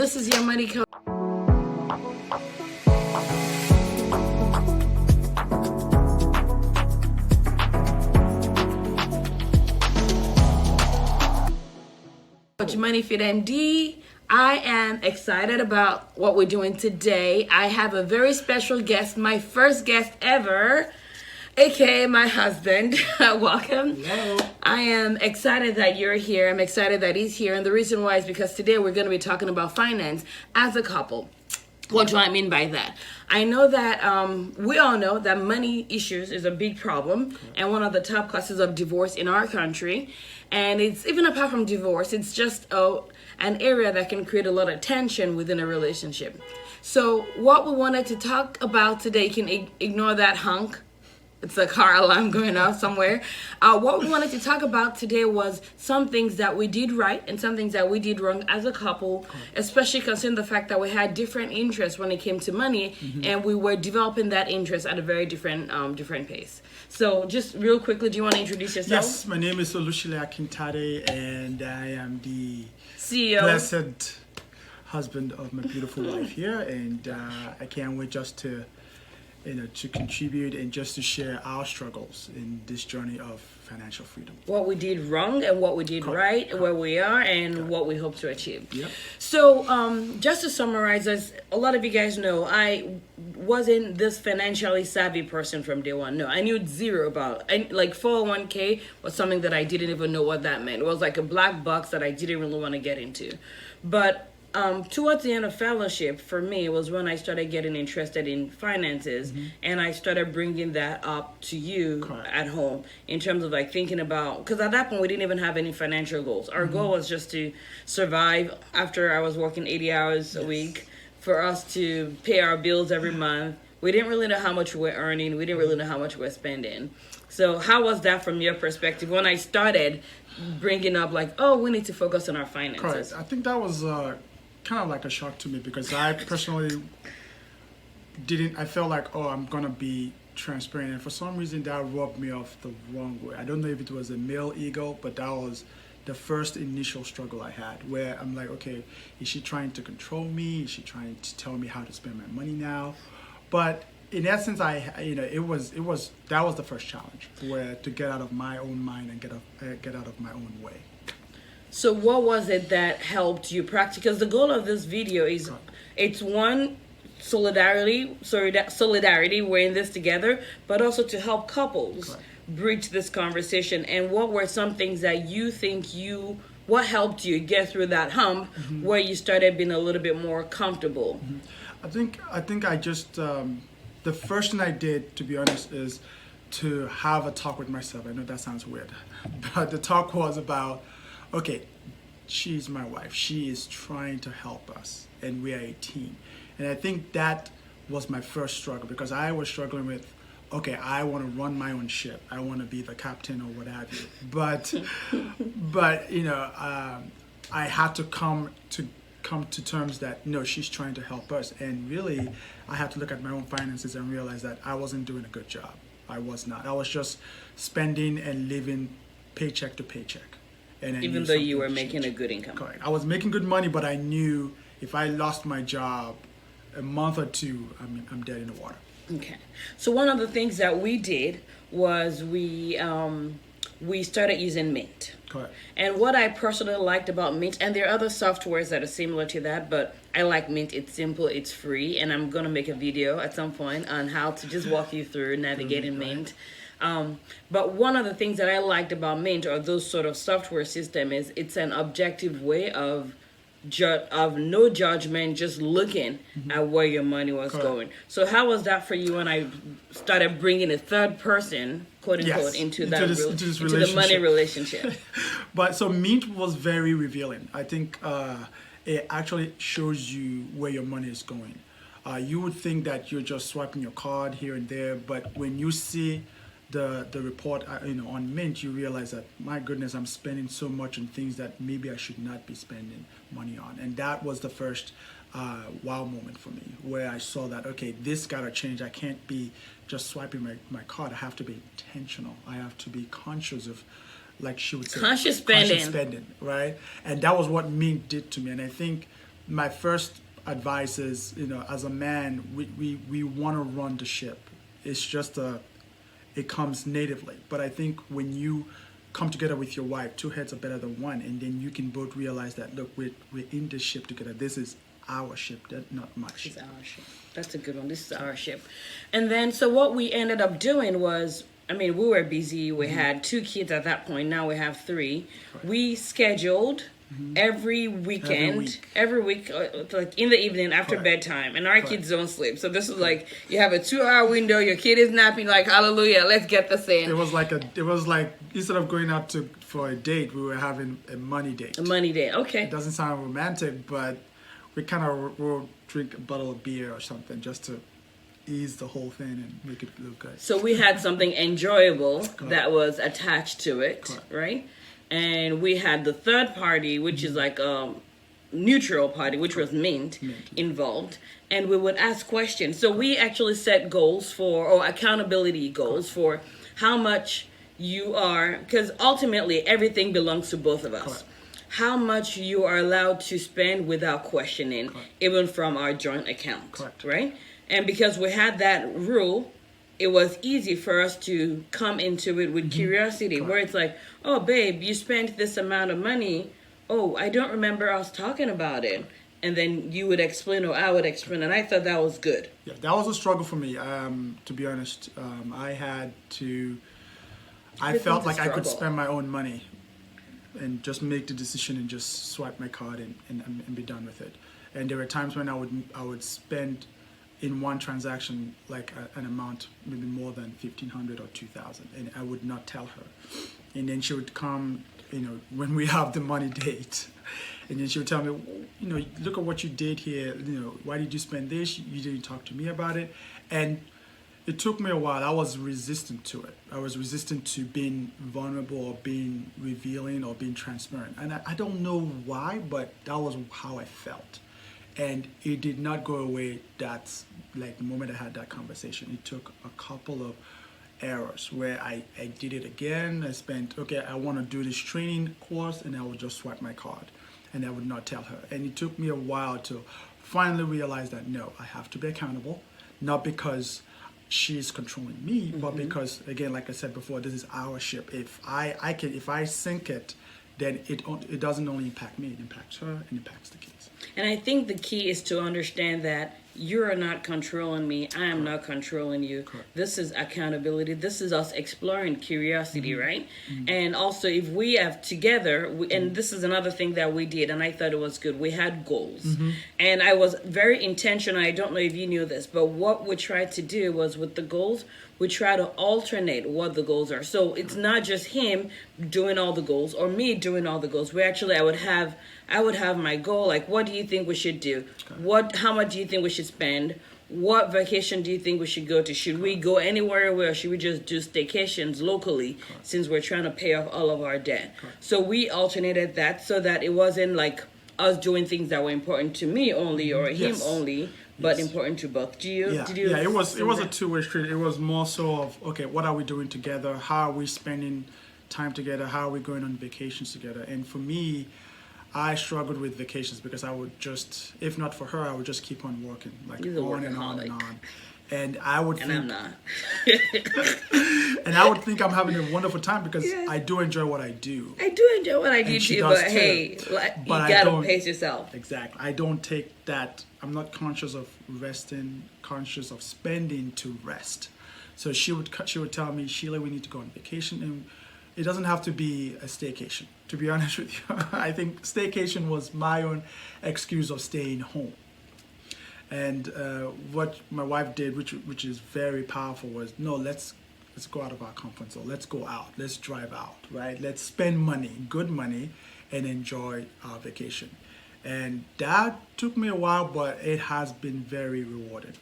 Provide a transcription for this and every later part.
This is your money coach. Coach Money Fit MD. I am excited about what we're doing today. I have a very special guest, my first guest ever, aka my husband. Welcome. Hello. I am excited that you're here. I'm excited that he's here. And the reason why is because today we're going to be talking about finance as a couple. What do I mean by that? I know that we all know that money issues is a big problem and one of the top causes of divorce in our country. And it's even apart from divorce, it's just an area that can create a lot of tension within a relationship. So what we wanted to talk about today, you can ignore that honk. It's a car alarm going off somewhere. What we wanted to talk about today was some things that we did right and some things that we did wrong as a couple, especially considering the fact that we had different interests when it came to money, and we were developing that interest at a very different pace. So just real quickly, do you want to introduce yourself? Yes, my name is Olushile Akintade, and I am the CEO. blessed husband of my beautiful wife here, and I can't wait just to contribute and just to share our struggles in this journey of financial freedom. What we did wrong and what we did right, where we are and what we hope to achieve. Yep. So just to summarize, as a lot of you guys know, I wasn't this financially savvy person from day one. No, I knew zero about it. Like 401k was something that I didn't even know what that meant. It was like a black box that I didn't really want to get into. But towards the end of fellowship, for me, was when I started getting interested in finances, and I started bringing that up to you at home in terms of like thinking about, because at that point we didn't even have any financial goals. Our goal was just to survive after I was working 80 hours a week, for us to pay our bills every month. We didn't really know how much we were earning. We didn't really know how much we were spending. So how was that from your perspective when I started bringing up like, oh, we need to focus on our finances? Correct. I think that was kind of like a shock to me because I personally I felt like, oh, I'm going to be transparent. And for some reason, that rubbed me off the wrong way. I don't know if it was a male ego, but that was the first initial struggle I had where I'm like, okay, is she trying to control me? Is she trying to tell me how to spend my money now? But in essence, that was the first challenge, where to get out of my own mind and get out of my own way. So what was it that helped you practice? Because the goal of this video is, it's one, solidarity, we're in this together, but also to help couples bridge this conversation. And what were some things that you think what helped you get through that hump where you started being a little bit more comfortable? I think I just, the first thing I did, to be honest, is to have a talk with myself. I know that sounds weird, but the talk was about, okay, she's my wife. She is trying to help us, and we are a team. And I think that was my first struggle because I was struggling with, okay, I want to run my own ship. I want to be the captain or what have you. But, I had to come to terms that, no, she's trying to help us. And really, I had to look at my own finances and realize that I wasn't doing a good job. I was not. I was just spending and living paycheck to paycheck. And even though you were making a good income. Correct. I was making good money, but I knew if I lost my job a month or two, I'm dead in the water. Okay. So one of the things that we did was we started using Mint. Correct. And what I personally liked about Mint, and there are other softwares that are similar to that, but I like Mint. It's simple, it's free, and I'm going to make a video at some point on how to just walk you through navigating Mint. But one of the things that I liked about Mint or those sort of software system is it's an objective way of no judgment, just looking at where your money was going. So how was that for you when I started bringing a third person, quote unquote, into the money relationship? But so Mint was very revealing. I think it actually shows you where your money is going. You would think that you're just swiping your card here and there, but when you see the report on Mint, you realize that, my goodness, I'm spending so much on things that maybe I should not be spending money on. And that was the first wow moment for me, where I saw that, okay, this gotta change. I can't be just swiping my card. I have to be intentional. I have to be conscious of, like she would say, conscious spending, right? And that was what Mint did to me. And I think my first advice is, as a man, we want to run the ship. It's just it comes natively. But I think when you come together with your wife, two heads are better than one, and then you can both realize that, look, we're in this ship together. This is our ship, not my ship. It's our ship. That's a good one. This is our ship. And then, so what we ended up doing was, I mean, we were busy. We had 2 kids at that point. Now we have 3. Right. We scheduled every weekend, every week, like in the evening after Correct. bedtime, and our kids don't sleep. So this is like, you have a 2-hour window. Your kid is napping. Like, hallelujah, let's get this in. It was like instead of going out for a date, we were having a money date. A money day. Okay. It doesn't sound romantic, but we kind of will drink a bottle of beer or something just to ease the whole thing and make it look good. So we had something enjoyable that was attached to it, Correct. right? And we had the third party, which is like a neutral party, which was Mint, involved. And we would ask questions. So we actually set goals or accountability goals for how much you are, because ultimately everything belongs to both of us. Correct. How much you are allowed to spend without questioning, Correct. even from our joint account, Correct. right? And because we had that rule, it was easy for us to come into it with curiosity, where it's like, oh, babe, you spent this amount of money. Oh, I don't remember us talking about it. And then you would explain, or I would explain, and I thought that was good. Yeah, that was a struggle for me. To be honest, I had to. I felt like I could struggle. spend my own money, and just make the decision and just swipe my card and be done with it. And there were times when I would spend in one transaction like an amount maybe more than 1,500 or 2,000, and I would not tell her. And then she would come, when we have the money date, and then she would tell me, look at what you did here. Why did you spend this? You didn't talk to me about it. And it took me a while. I was resistant to it. I was resistant to being vulnerable or being revealing or being transparent. And I don't know why, but that was how I felt. And it did not go away. That's like the moment I had that conversation. It took a couple of errors where I did it again. I spent, I want to do this training course, and I would just swipe my card and I would not tell her. And it took me a while to finally realize that no, I have to be accountable, not because she's controlling me, but because, again, like I said before, this is our ship. If I sink it, then it doesn't only impact me, it impacts her and impacts the kids. And I think the key is to understand that you're not controlling me. I am not controlling you. Correct. This is accountability. This is us exploring curiosity, right? And also, if we have together, and this is another thing that we did, and I thought it was good, we had goals. And I was very intentional. I don't know if you knew this, but what we tried to do was with the goals, we try to alternate what the goals are. So it's not just him doing all the goals or me doing all the goals. We actually, I would have my goal, like, what do you think we should do? How much do you think we should spend? What vacation do you think we should go to? Should we go anywhere, or should we just do staycations locally, since we're trying to pay off all of our debt? So we alternated that so that it wasn't like us doing things that were important to me only or him only, but important to both. Did you It was a two-way street. It was more so of, okay, what are we doing together? How are we spending time together? How are we going on vacations together? And for me, I struggled with vacations because I would just, if not for her, I would just keep on working, like He's a on and on and workaholic. on. And I would And think, I'm not. and I would think I'm having a wonderful time because I do enjoy what I do. I do enjoy what I do she too, does but too. hey, like, you But I gotta don't- pace yourself. Exactly. I don't take that. I'm not conscious of resting, conscious of spending to rest. So she would tell me, Sheila, we need to go on vacation, and it doesn't have to be a staycation. To be honest with you, I think staycation was my own excuse of staying home. And what my wife did, which is very powerful, was no, let's go out of our comfort zone. Let's go out. Let's drive out. Right. Let's spend money, good money, and enjoy our vacation. And that took me a while, but it has been very rewarding.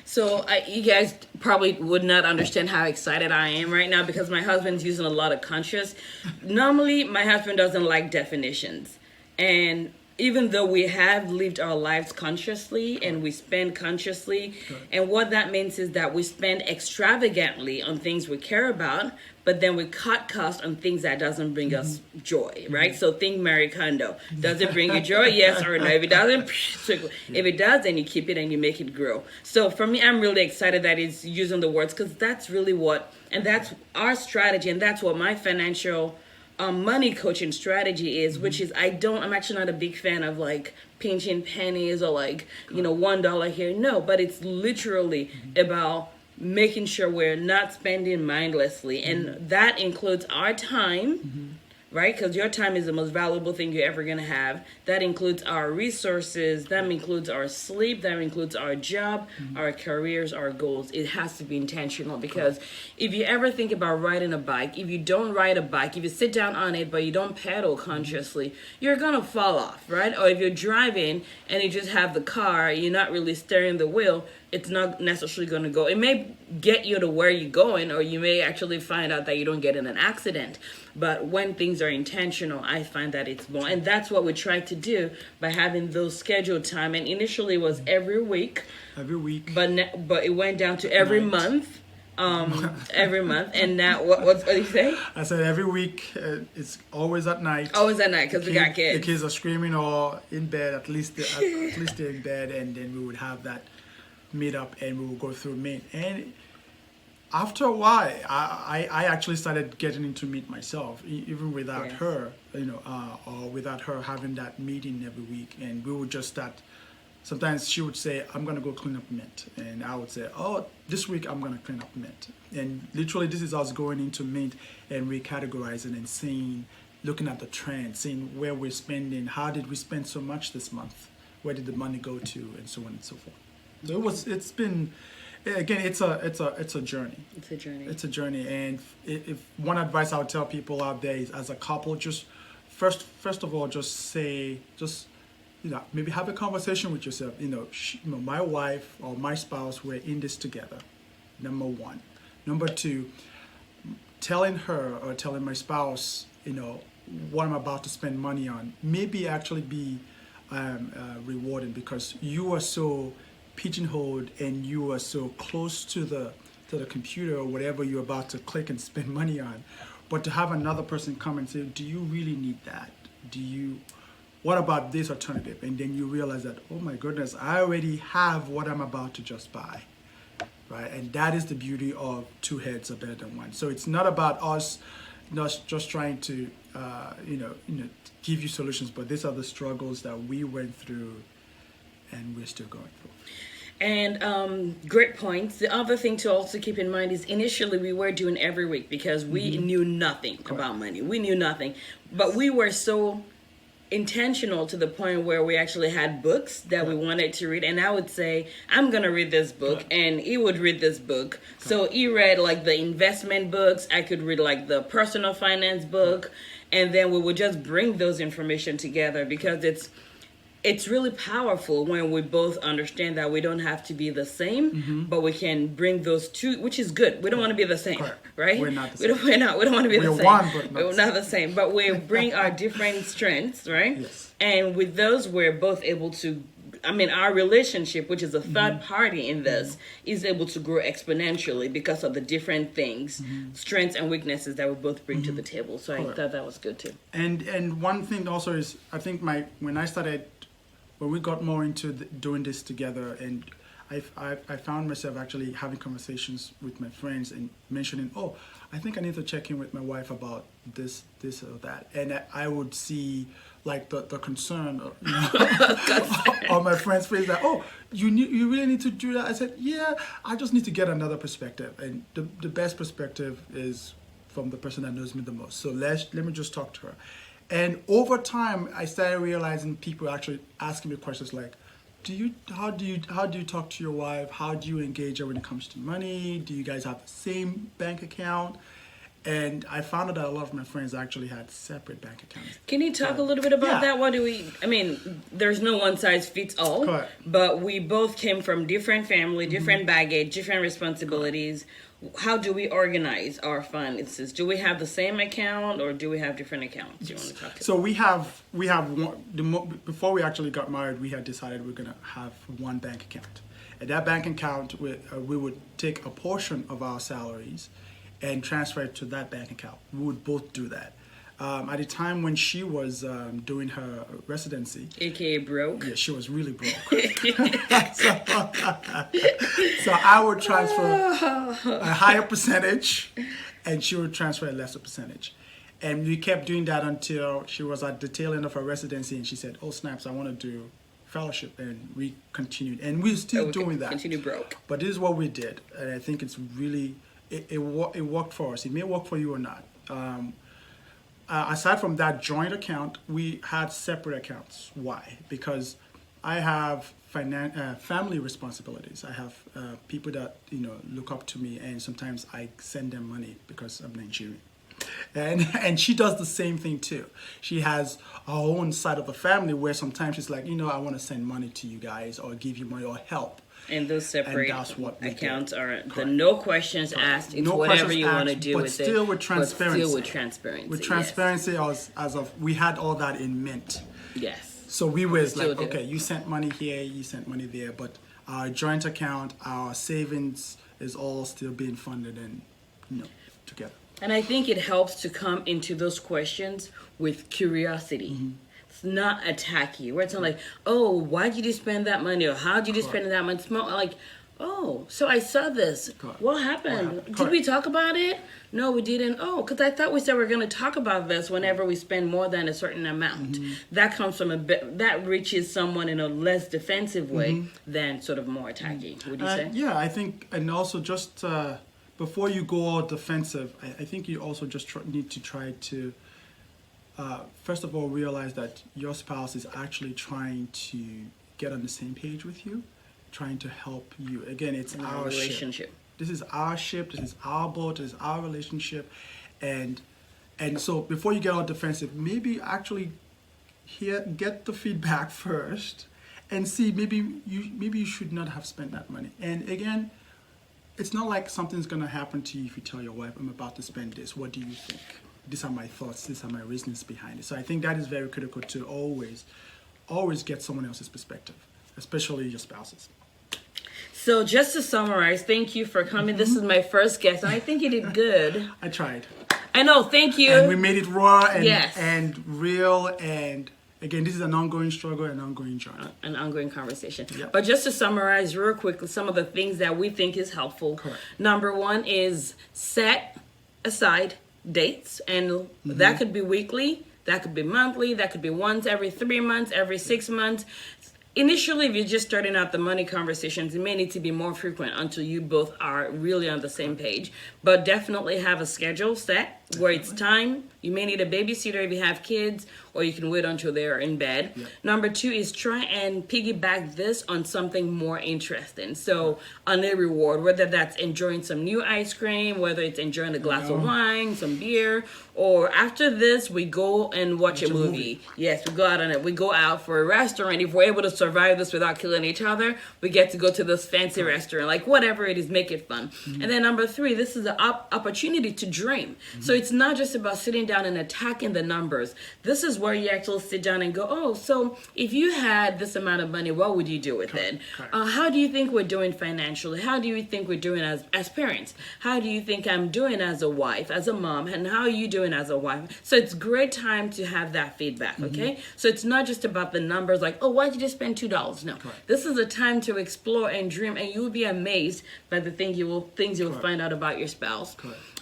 So you guys probably would not understand how excited I am right now because my husband's using a lot of conscious. Normally, my husband doesn't like definitions. And even though we have lived our lives consciously and we spend consciously, and what that means is that we spend extravagantly on things we care about, but then we cut costs on things that doesn't bring us joy, right? So think Marie Kondo. Does it bring you joy? Yes or no? If it doesn't, if it does, then you keep it and you make it grow. So for me, I'm really excited that it's using the words, because that's really what, and that's our strategy, and that's what my financial money coaching strategy is, which is I'm actually not a big fan of like pinching pennies or like, $1 here. No, but it's literally about making sure we're not spending mindlessly. And that includes our time, right? Because your time is the most valuable thing you're ever going to have. That includes our resources. That includes our sleep. That includes our job, our careers, our goals. It has to be intentional, because if you ever think about riding a bike, if you don't ride a bike, if you sit down on it but you don't pedal consciously, you're going to fall off, right? Or if you're driving and you just have the car, you're not really steering the wheel, it's not necessarily going to go. It may get you to where you're going, or you may actually find out that you don't get in an accident. But when things are intentional, I find that it's more. And that's what we tried to do by having those scheduled time. And initially it was every week. Every week. But it went down to every month. Every month. And now, what did you say? I said every week. It's always at night. Always at night, because we got kids. The kids are screaming or in bed. At least they're in bed, and then we would have that meet up and we would go through Mint. And after a while, I actually started getting into Mint myself, even without her, or without her having that meeting every week. And we would just start. Sometimes she would say, "I'm gonna go clean up Mint," and I would say, "Oh, this week I'm gonna clean up Mint." And literally, this is us going into Mint and recategorizing and looking at the trend, seeing where we're spending, how did we spend so much this month, where did the money go to, and so on and so forth. So it's been, again, it's a journey. It's a journey. It's a journey. And if one advice I would tell people out there is, as a couple, just first of all, maybe have a conversation with yourself. My wife or my spouse, we're in this together. Number one. Number two, telling her or telling my spouse, what I'm about to spend money on, maybe actually be rewarding, because you are so pigeonholed and you are so close to the computer or whatever you're about to click and spend money on. But to have another person come and say, do you really need that? What about this alternative? And then you realize that, oh my goodness, I already have what I'm about to just buy, right? And that is the beauty of two heads are better than one. So it's not about us not just trying to give you solutions, but these are the struggles that we went through and we're still going through. And great points. The other thing to also keep in mind is initially we were doing every week because we knew nothing about money. We knew nothing. But we were so intentional to the point where we actually had books that we wanted to read. And I would say, I'm going to read this book. And he would read this book. So he read like the investment books. I could read like the personal finance book. And then we would just bring those information together, because it's really powerful when we both understand that we don't have to be the same, but we can bring those two, which is good. We don't want to be the same, right? We're not the same. We don't want to be the same. We're one, but we're not the same. But we bring our different strengths, right? Yes. And with those, we're both able to, our relationship, which is a third party in this, is able to grow exponentially because of the different things, strengths and weaknesses that we both bring to the table. So I thought that was good too. And one thing also is, I think when we got more into doing this together, and I found myself actually having conversations with my friends and mentioning, oh, I think I need to check in with my wife about this or that. And I would see like the concern on my friend's face, that, oh, you really need to do that. I said, yeah, I just need to get another perspective. And the best perspective is from the person that knows me the most. So let me just talk to her. And over time, I started realizing people actually asking me questions like, how do you talk to your wife? How do you engage her when it comes to money? Do you guys have the same bank account? And I found out that a lot of my friends actually had separate bank accounts. Can you talk a little bit about Yeah. that? What do we, I mean, there's no one size fits all, Correct. but we both came from different family, different baggage, different responsibilities. How do we organize our finances? Do we have the same account or do we have different accounts? You want to talk to? So we have one, before we actually got married, we had decided we're gonna have one bank account. And that bank account, we would take a portion of our salaries and transfer it to that bank account. We would both do that. At the time when she was doing her residency, AKA broke. yeah, she was really broke. So I would transfer a higher percentage, and she would transfer a lesser percentage. And we kept doing that until she was at the tail end of her residency, and she said, "Oh snaps, I want to do fellowship," and we continued, and we're still doing that. Continue broke. But this is what we did, and I think it's really it worked for us. It may work for you or not. Aside from that joint account, we had separate accounts. Why? Because I have family responsibilities. I have people that look up to me, and sometimes I send them money because I'm Nigerian. And she does the same thing too. She has her own side of the family where sometimes she's like, I want to send money to you guys or give you money or help. And those separate that's what we accounts did. are the Correct. no questions asked. It's No whatever questions you want to asked, do but with still it. with transparency. But still with transparency. With transparency, as of we had all that in mint. Yes. So we were still like, do. okay, you sent money here, you sent money there, but our joint account, our savings is all still being funded and together. And I think it helps to come into those questions with curiosity. Mm-hmm. It's not attacky. Where it's not like, oh, why did you spend that money? Or how did you spend that money? It's more like, oh, so I saw this. Correct. What happened? Correct. Did we talk about it? No, we didn't. Oh, because I thought we said we were going to talk about this whenever we spend more than a certain amount. Mm-hmm. That comes from that reaches someone in a less defensive way than sort of more attacky. Would you say? Yeah, I think, and also just before you go all defensive, I think you also just need to try to, first of all, realize that your spouse is actually trying to get on the same page with you, trying to help you. Again, it's our relationship. ship. This is our ship. This is our boat. This is our relationship, and so before you get all defensive, maybe actually get the feedback first, and see maybe you should not have spent that money. And again, it's not like something's gonna happen to you if you tell your wife, "I'm about to spend this. What do you think? These are my thoughts. These are my reasons behind it." So I think that is very critical to always get someone else's perspective, especially your spouse's. So just to summarize, thank you for coming. This is my first guest, and I think you did good. I tried, I know, thank you. and we made it raw and Yes. and real. And again, this is an ongoing struggle, an ongoing journey. An ongoing conversation. Yep. But just to summarize real quickly, some of the things that we think is helpful. Correct. Number one is set aside dates, and that could be weekly, that could be monthly, that could be once every 3 months, every 6 months. Initially, if you're just starting out the money conversations, it may need to be more frequent until you both are really on the same page. But definitely have a schedule set where it's time. You may need a babysitter if you have kids, or you can wait until they're in bed. Yep. Number two is try and piggyback this on something more interesting. So on a reward, whether that's enjoying some new ice cream, whether it's enjoying a glass of wine, some beer, or after this, we go and watch a movie. Yes, we go out on it. We go out for a restaurant. If we're able to survive this without killing each other, we get to go to this fancy restaurant. Like whatever it is, make it fun. And then number three, this is an opportunity to dream. So it's not just about sitting down and attacking the numbers. This is where you actually sit down and go, oh, so if you had this amount of money, what would you do with it? How do you think we're doing financially? How do you think we're doing as parents? How do you think I'm doing as a wife, as a mom? And how are you doing as a wife? So it's great time to have that feedback, okay? So it's not just about the numbers like, oh, why did you spend $2? No. This is a time to explore and dream, and you'll be amazed by the things you will find out about your spouse.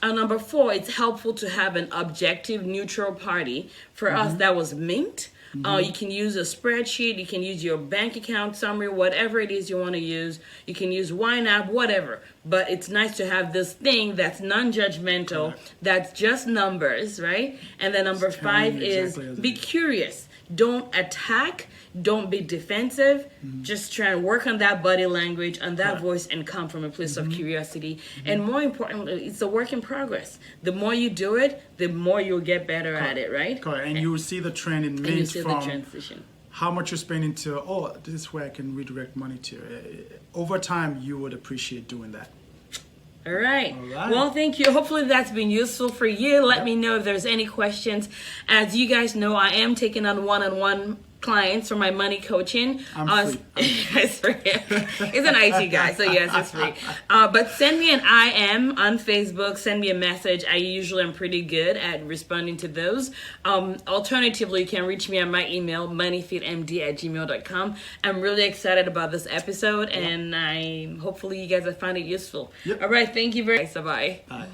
Number four, it's helpful to have an objective, neutral party. For us, that was Mint. You can use a spreadsheet. You can use your bank account summary, whatever it is you want to use. You can use YNAB, whatever. But it's nice to have this thing that's non-judgmental, that's just numbers, right? And then number five is be curious. Don't attack. Don't be defensive. Just try and work on that body language, on that voice, and come from a place of curiosity. And more importantly, it's a work in progress. The more you do it, the more you'll get better at it, right? Correct. And you will see the trend in And you Mint see the from transition. how much you're spending to, oh, this is where I can redirect money to. Over time, you would appreciate doing that. All right. All right. Well, thank you. Hopefully that's been useful for you. Let me know if there's any questions. As you guys know, I am taking on one-on-one clients for my money coaching. I'm free. It's free. He's an IT guy, so yes, it's free. But send me an IM on Facebook. Send me a message. I usually am pretty good at responding to those. Alternatively, you can reach me on my email, moneyfitmd@gmail.com. I'm really excited about this episode, and hopefully you guys have found it useful. Yep. All right, thank you very much. Bye-bye. All right.